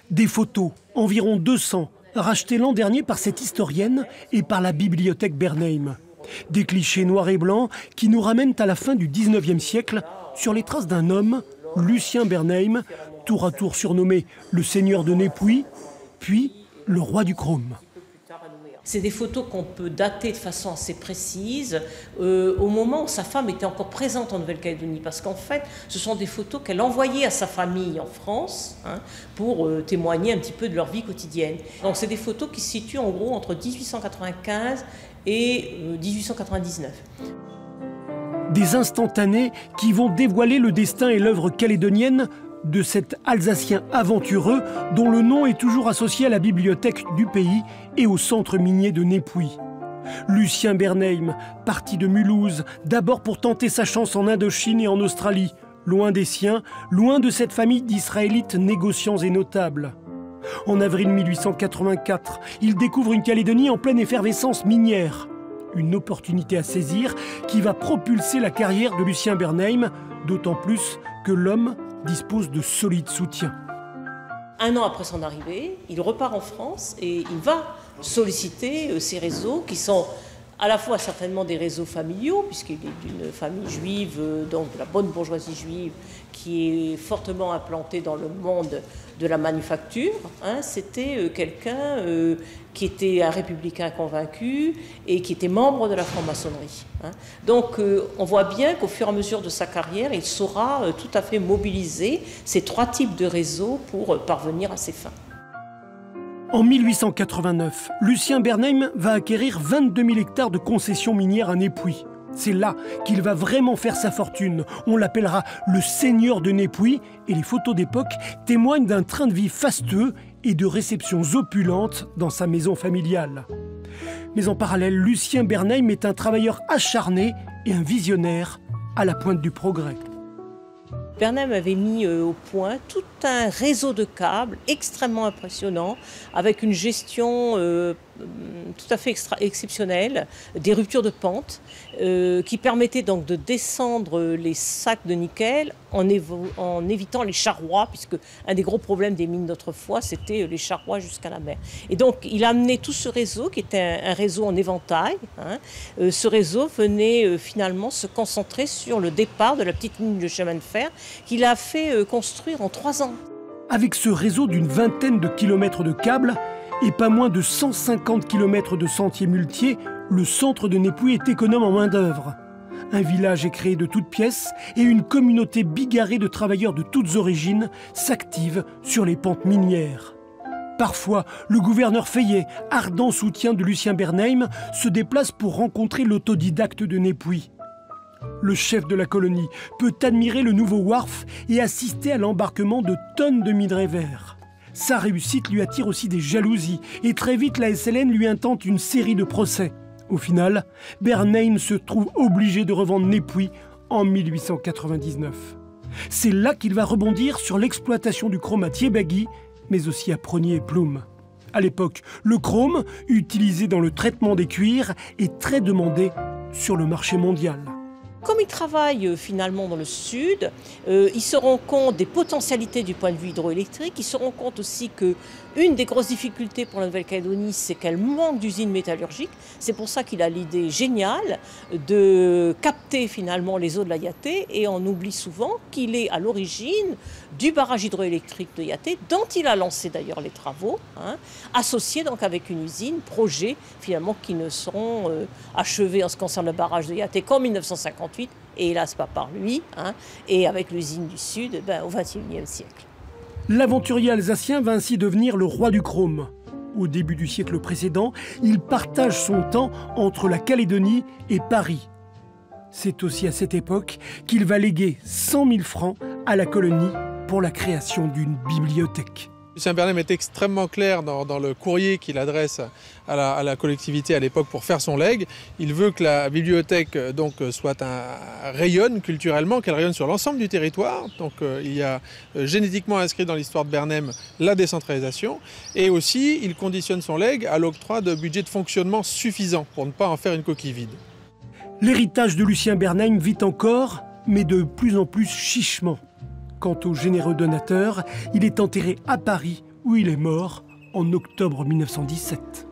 Des photos, environ 200, rachetées l'an dernier par cette historienne et par la bibliothèque Bernheim. Des clichés noirs et blancs qui nous ramènent à la fin du 19e siècle sur les traces d'un homme, Lucien Bernheim, tour à tour surnommé le seigneur de Népouy, puis le roi du chrome. C'est des photos qu'on peut dater de façon assez précise au moment où sa femme était encore présente en Nouvelle-Calédonie. Parce qu'en fait, ce sont des photos qu'elle envoyait à sa famille en France pour témoigner un petit peu de leur vie quotidienne. Donc c'est des photos qui se situent en gros entre 1895 et 1899. Des instantanés qui vont dévoiler le destin et l'œuvre calédonienne de cet Alsacien aventureux dont le nom est toujours associé à la bibliothèque du pays et au centre minier de Népouy. Lucien Bernheim, parti de Mulhouse, d'abord pour tenter sa chance en Indochine et en Australie, loin des siens, loin de cette famille d'Israélites négociants et notables. En avril 1884, il découvre une Calédonie en pleine effervescence minière. Une opportunité à saisir qui va propulser la carrière de Lucien Bernheim, d'autant plus que l'homme dispose de solides soutiens. Un an après son arrivée, il repart en France et il va solliciter ces réseaux qui sont à la fois certainement des réseaux familiaux, puisqu'il est d'une famille juive, donc de la bonne bourgeoisie juive, qui est fortement implantée dans le monde de la manufacture. C'était quelqu'un qui était un républicain convaincu et qui était membre de la franc-maçonnerie. Donc on voit bien qu'au fur et à mesure de sa carrière, il saura tout à fait mobiliser ces trois types de réseaux pour parvenir à ses fins. En 1889, Lucien Bernheim va acquérir 22 000 hectares de concessions minières à Népouy. C'est là qu'il va vraiment faire sa fortune. On l'appellera le seigneur de Népouy et les photos d'époque témoignent d'un train de vie fastueux et de réceptions opulentes dans sa maison familiale. Mais en parallèle, Lucien Bernheim est un travailleur acharné et un visionnaire à la pointe du progrès. Bernheim avait mis au point tout un réseau de câbles extrêmement impressionnant, avec une gestion tout à fait exceptionnelle, des ruptures de pente, qui permettaient donc de descendre les sacs de nickel en évitant les charrois, puisque un des gros problèmes des mines d'autrefois, c'était les charrois jusqu'à la mer. Et donc il a amené tout ce réseau, qui était un réseau en éventail. Ce réseau venait finalement se concentrer sur le départ de la petite ligne de chemin de fer qu'il a fait construire en 3 ans. Avec ce réseau d'une vingtaine de kilomètres de câbles et pas moins de 150 kilomètres de sentiers muletiers, le centre de Népouy est économe en main-d'œuvre. Un village est créé de toutes pièces et une communauté bigarrée de travailleurs de toutes origines s'active sur les pentes minières. Parfois, le gouverneur Fayet, ardent soutien de Lucien Bernheim, se déplace pour rencontrer l'autodidacte de Népouy. Le chef de la colonie peut admirer le nouveau wharf et assister à l'embarquement de tonnes de minerais verts. Sa réussite lui attire aussi des jalousies et très vite la SLN lui intente une série de procès. Au final, Bernheim se trouve obligé de revendre Népouy en 1899. C'est là qu'il va rebondir sur l'exploitation du chrome à Thiébagui, mais aussi à Progny et Ploum. À l'époque, le chrome, utilisé dans le traitement des cuirs, est très demandé sur le marché mondial. Comme il travaille finalement dans le sud, il se rend compte des potentialités du point de vue hydroélectrique. Il se rend compte aussi qu'une des grosses difficultés pour la Nouvelle-Calédonie, c'est qu'elle manque d'usines métallurgiques. C'est pour ça qu'il a l'idée géniale de capter finalement les eaux de la Yaté. Et on oublie souvent qu'il est à l'origine du barrage hydroélectrique de Yaté, dont il a lancé d'ailleurs les travaux, associé donc avec une usine, projet finalement qui ne seront achevés en ce qui concerne le barrage de Yaté qu'en 1958. Et hélas pas par lui, et avec l'usine du Sud au XXIe siècle. L'aventurier alsacien va ainsi devenir le roi du chrome. Au début du siècle précédent, il partage son temps entre la Calédonie et Paris. C'est aussi à cette époque qu'il va léguer 100 000 francs à la colonie pour la création d'une bibliothèque. Lucien Bernheim est extrêmement clair dans le courrier qu'il adresse à la collectivité à l'époque pour faire son legs. Il veut que la bibliothèque rayonne culturellement, qu'elle rayonne sur l'ensemble du territoire. Donc il y a génétiquement inscrit dans l'histoire de Bernheim la décentralisation. Et aussi, il conditionne son legs à l'octroi de budget de fonctionnement suffisant pour ne pas en faire une coquille vide. L'héritage de Lucien Bernheim vit encore, mais de plus en plus chichement. Quant au généreux donateur, il est enterré à Paris où il est mort en octobre 1917.